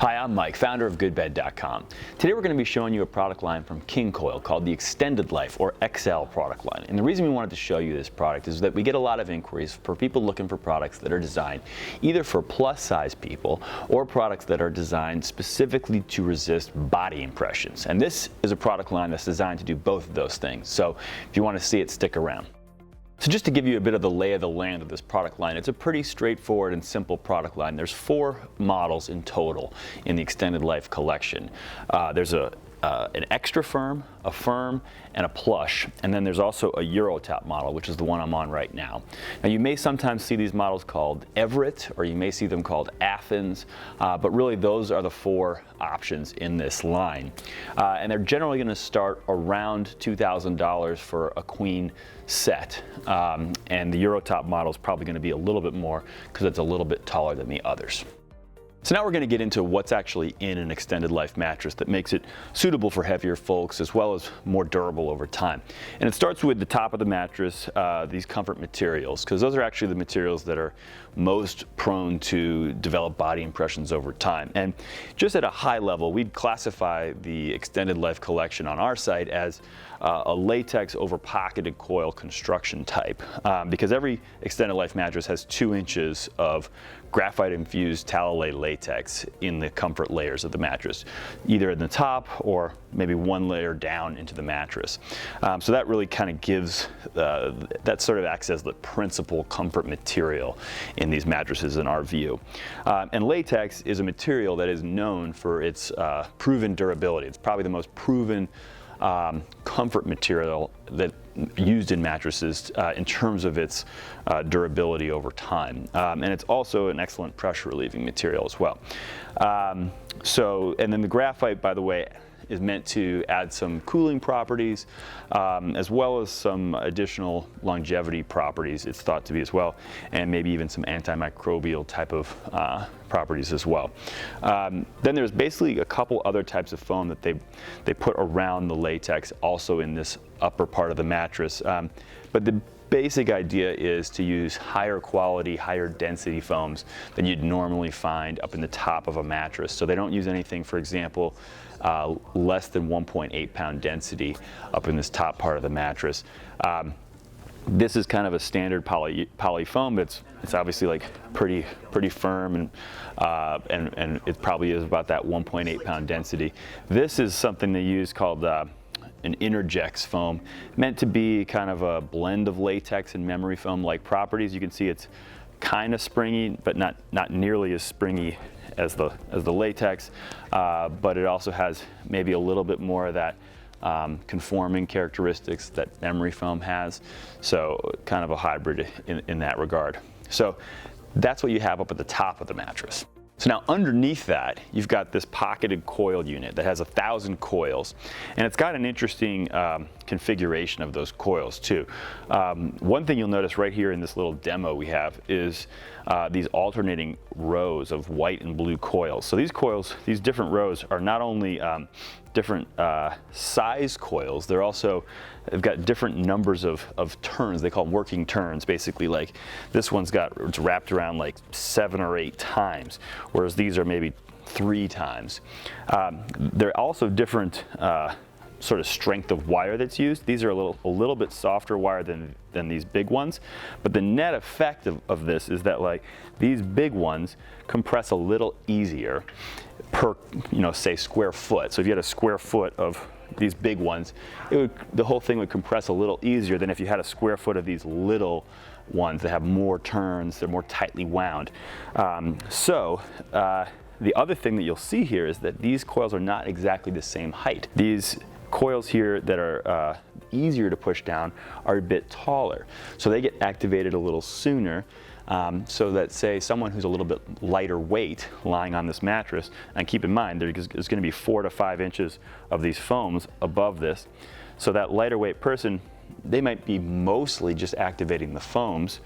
Hi, I'm Mike, founder of GoodBed.com. Today we're going to be showing you a product line from King Koil called the Extended Life, or XL product line. And the reason we wanted to show you this product is that we get a lot of inquiries for people looking for products that are designed either for plus size people or products that are designed specifically to resist body impressions. And this is a product line that's designed to do both of those things. So if you want to see it, stick around. So just to give you a bit of the lay of the land of this product line, it's a pretty straightforward and simple product line. There's 4 models in total in the Extended Life collection. There's an extra firm, a firm, and a plush, and then there's also a Eurotop model, which is the one I'm on right now. Now you may sometimes see these models called Everett, or you may see them called Athens, but really those are the 4 options in this line. And they're generally going to start around $2,000 for a queen set, and the Eurotop model is probably going to be a little bit more because it's a little bit taller than the others. So now we're going to get into what's actually in an extended life mattress that makes it suitable for heavier folks as well as more durable over time. And it starts with the top of the mattress, these comfort materials, because those are actually the materials that are most prone to develop body impressions over time. And just at a high level, we'd classify the extended life collection on our site as a latex-over-pocketed coil construction type, because every extended life mattress has 2 inches of graphite-infused tallow latex in the comfort layers of the mattress, either in the top or maybe 1 layer down into the mattress. So that really kind of gives, that sort of acts as the principal comfort material in these mattresses in our view. And latex is a material that is known for its proven durability. It's probably the most proven comfort material that used in mattresses in terms of its durability over time. And it's also an excellent pressure relieving material as well. And then the graphite, by the way, is meant to add some cooling properties as well as some additional longevity properties, it's thought to be as well, and maybe even some antimicrobial type of properties as well. Then there's basically a couple other types of foam that they put around the latex, also in this upper part of the mattress. But the basic idea is to use higher quality, higher density foams than you'd normally find up in the top of a mattress. So they don't use anything, for example, less than 1.8 pound density up in this top part of the mattress. This is kind of a standard poly foam, but it's obviously like pretty firm, and it probably is about that 1.8 pound density. This is something they use called an interjex foam, meant to be kind of a blend of latex and memory foam like properties. You can see it's kind of springy, but not nearly as springy as the latex, but it also has maybe a little bit more of that conforming characteristics that memory foam has. So kind of a hybrid in that regard. So that's what you have up at the top of the mattress. So now underneath that, you've got this pocketed coil unit that has 1,000 coils, and it's got an interesting configuration of those coils too. One thing you'll notice right here in this little demo we have is these alternating rows of white and blue coils. So these coils, these different rows, are not only different size coils, they've got different numbers of turns. They call them working turns. Basically, like this one's it's wrapped around like 7 or 8 times, whereas these are maybe 3 times. They're also different sort of strength of wire that's used. These are a little bit softer wire than these big ones, but the net effect of this is that like these big ones compress a little easier per, say square foot. So if you had a square foot of these big ones, the whole thing would compress a little easier than if you had a square foot of these little ones that have more turns, they're more tightly wound. The other thing that you'll see here is that these coils are not exactly the same height. These coils here that are easier to push down are a bit taller, so they get activated a little sooner, so that, say, someone who's a little bit lighter weight lying on this mattress, and keep in mind there's going to be 4 to 5 inches of these foams above this, so that lighter weight person, they might be mostly just activating the foams,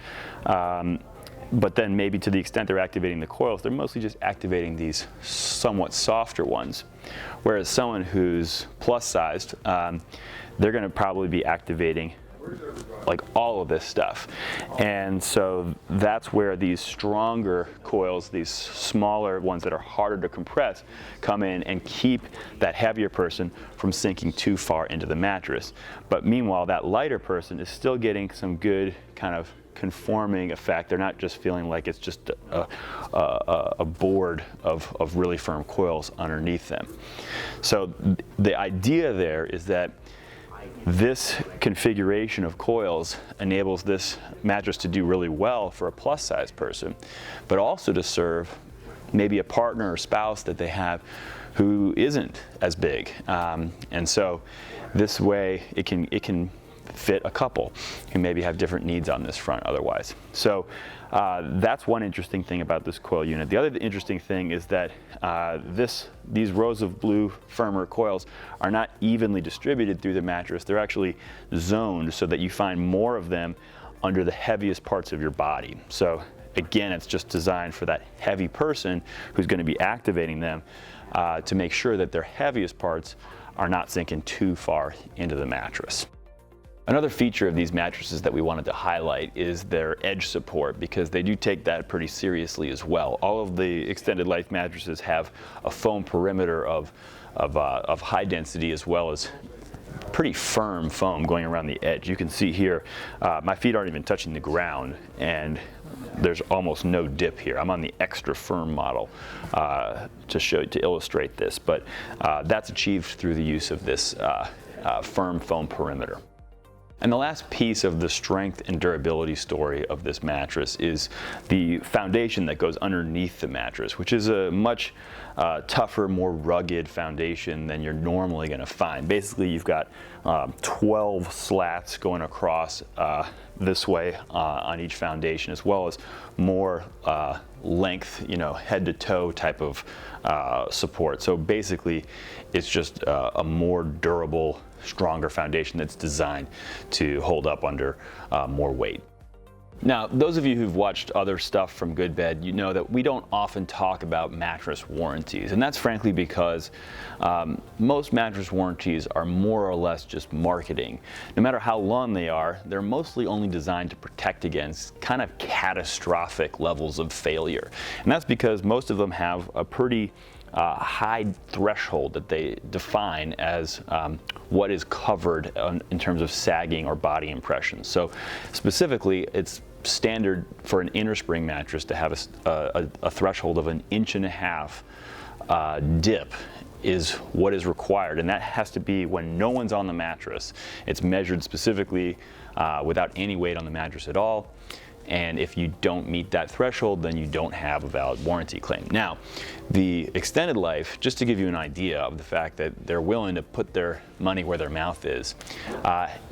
but then maybe to the extent they're activating the coils, they're mostly just activating these somewhat softer ones. Whereas someone who's plus sized, they're going to probably be activating like all of this stuff. And so that's where these stronger coils, these smaller ones that are harder to compress, come in and keep that heavier person from sinking too far into the mattress. But meanwhile, that lighter person is still getting some good kind of conforming effect. They're not just feeling like it's just a board of really firm coils underneath them. So the idea there is that this configuration of coils enables this mattress to do really well for a plus size person, but also to serve maybe a partner or spouse that they have who isn't as big. And so this way it can fit a couple who maybe have different needs on this front otherwise. So that's one interesting thing about this coil unit. The other interesting thing is that these rows of blue firmer coils are not evenly distributed through the mattress. They're actually zoned so that you find more of them under the heaviest parts of your body. So again, it's just designed for that heavy person who's going to be activating them to make sure that their heaviest parts are not sinking too far into the mattress. Another feature of these mattresses that we wanted to highlight is their edge support, because they do take that pretty seriously as well. All of the extended life mattresses have a foam perimeter of high density as well as pretty firm foam going around the edge. You can see here, my feet aren't even touching the ground, and there's almost no dip here. I'm on the extra firm model to illustrate this, but that's achieved through the use of this firm foam perimeter. And the last piece of the strength and durability story of this mattress is the foundation that goes underneath the mattress, which is a much tougher, more rugged foundation than you're normally going to find. Basically, you've got 12 slats going across this way on each foundation, as well as more length, head to toe type of support. So basically, it's just a more durable, stronger foundation that's designed to hold up under more weight. Now, those of you who've watched other stuff from GoodBed, you know that we don't often talk about mattress warranties, and that's frankly because most mattress warranties are more or less just marketing. No matter how long they are, they're mostly only designed to protect against kind of catastrophic levels of failure. And that's because most of them have a pretty high threshold that they define as what is covered in terms of sagging or body impressions. So specifically, it's standard for an inner spring mattress to have a threshold of 1.5 inch dip is what is required, and that has to be when no one's on the mattress. It's measured specifically without any weight on the mattress at all. And if you don't meet that threshold, then you don't have a valid warranty claim. Now, the extended life, just to give you an idea of the fact that they're willing to put their money where their mouth is,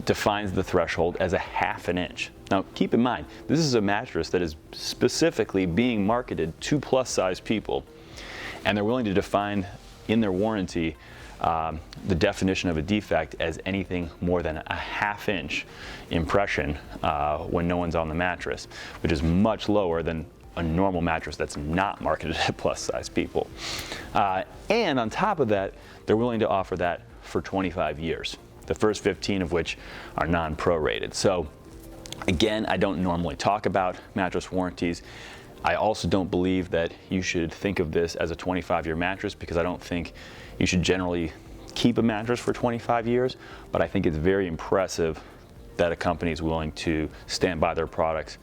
defines the threshold as 1/2 inch. Now, keep in mind, this is a mattress that is specifically being marketed to plus size people, and they're willing to define in their warranty the definition of a defect as anything more than 1/2 inch impression when no one's on the mattress, which is much lower than a normal mattress that's not marketed at plus size people. And on top of that, they're willing to offer that for 25 years, the first 15 of which are non-prorated. So again, I don't normally talk about mattress warranties. I also don't believe that you should think of this as a 25-year mattress, because I don't think you should generally keep a mattress for 25 years, but I think it's very impressive that a company is willing to stand by their products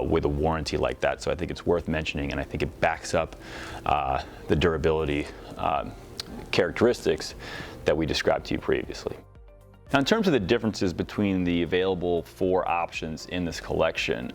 with a warranty like that. So I think it's worth mentioning, and I think it backs up the durability characteristics that we described to you previously. Now, in terms of the differences between the available 4 options in this collection,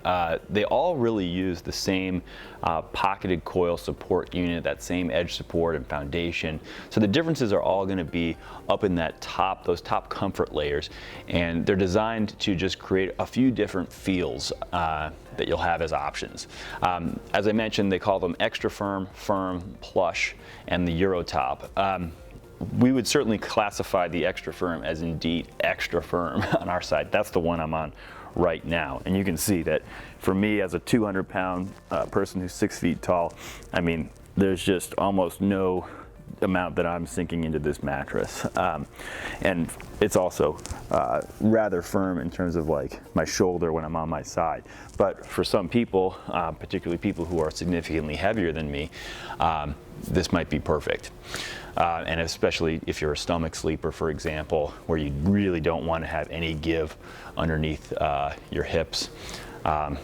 they all really use the same pocketed coil support unit, that same edge support and foundation. So the differences are all going to be up in those top comfort layers, and they're designed to just create a few different feels that you'll have as options. As I mentioned, they call them extra firm, firm, plush, and the Euro top. We would certainly classify the extra firm as indeed extra firm on our side. That's the one I'm on right now. And you can see that for me, as a 200-pound person who's 6 feet tall, I mean, there's just almost no amount that I'm sinking into this mattress. And it's also rather firm in terms of like my shoulder when I'm on my side. But for some people, particularly people who are significantly heavier than me, this might be perfect. And especially if you're a stomach sleeper, for example, where you really don't want to have any give underneath your hips.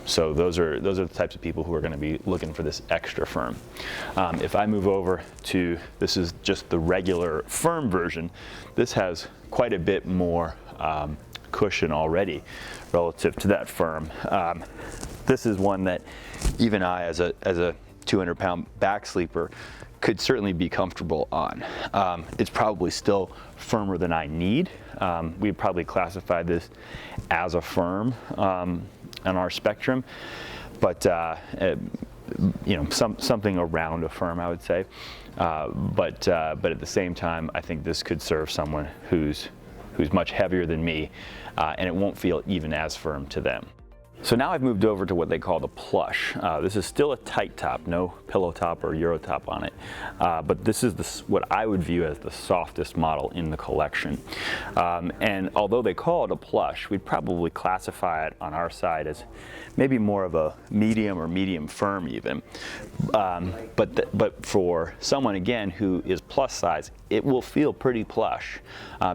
So those are the types of people who are going to be looking for this extra firm. If I move over to, this is just the regular firm version, this has quite a bit more cushion already relative to that firm. This is one that even I, as a 200-pound back sleeper, could certainly be comfortable on. It's probably still firmer than I need. We'd probably classify this as a firm on our spectrum, but you know, something around a firm, I would say. But at the same time, I think this could serve someone who's much heavier than me, and it won't feel even as firm to them. So now I've moved over to what they call the plush. This is still a tight top, no pillow top or Euro top on it. But this is what I would view as the softest model in the collection. And although they call it a plush, we'd probably classify it on our side as maybe more of a medium or medium firm even. But for someone, again, who is plus size, it will feel pretty plush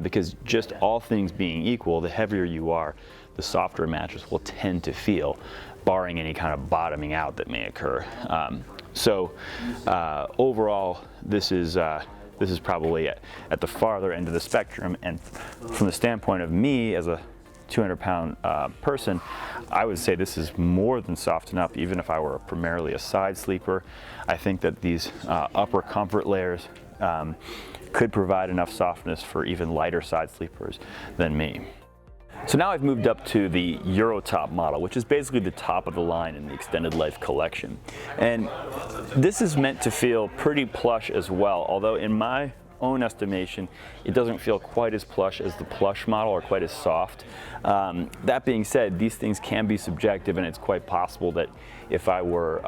because just all things being equal, the heavier you are, the softer a mattress will tend to feel, barring any kind of bottoming out that may occur. So overall, this is probably at the farther end of the spectrum. And from the standpoint of me as a 200-pound person, I would say this is more than soft enough, even if I were primarily a side sleeper. I think that these upper comfort layers could provide enough softness for even lighter side sleepers than me. So now I've moved up to the Euro top model, which is basically the top of the line in the Extended Life collection. And this is meant to feel pretty plush as well, although in my own estimation, it doesn't feel quite as plush as the plush model or quite as soft. That being said, these things can be subjective, and it's quite possible that if I were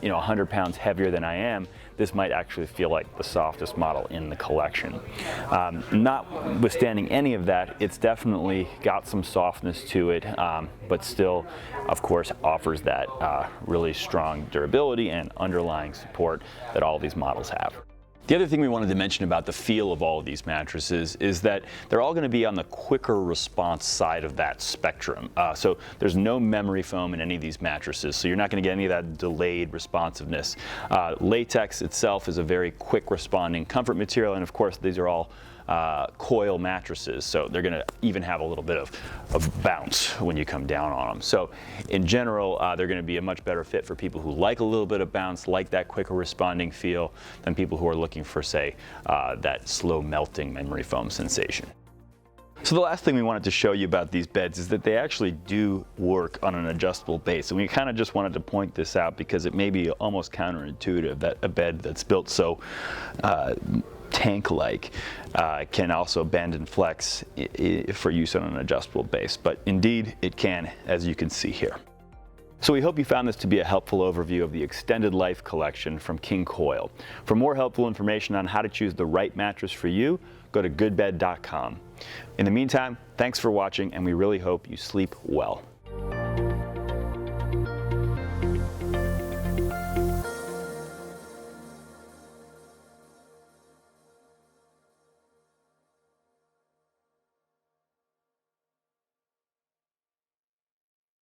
100 pounds heavier than I am, this might actually feel like the softest model in the collection. Notwithstanding any of that, it's definitely got some softness to it, but still, of course, offers that really strong durability and underlying support that all these models have. The other thing we wanted to mention about the feel of all of these mattresses is that they're all going to be on the quicker response side of that spectrum. So there's no memory foam in any of these mattresses, so you're not going to get any of that delayed responsiveness. Latex itself is a very quick responding comfort material, and of course these are all Koil mattresses, so they're going to even have a little bit of bounce when you come down on them. So in general, they're going to be a much better fit for people who like a little bit of bounce, like that quicker responding feel, than people who are looking for, say, that slow melting memory foam sensation. So the last thing we wanted to show you about these beds is that they actually do work on an adjustable base. And we kind of just wanted to point this out because it may be almost counterintuitive that a bed that's built so tank-like can also bend and flex for use on an adjustable base. But indeed, it can, as you can see here. So we hope you found this to be a helpful overview of the Extended Life collection from King Koil. For more helpful information on how to choose the right mattress for you, go to goodbed.com. In the meantime, thanks for watching, and we really hope you sleep well.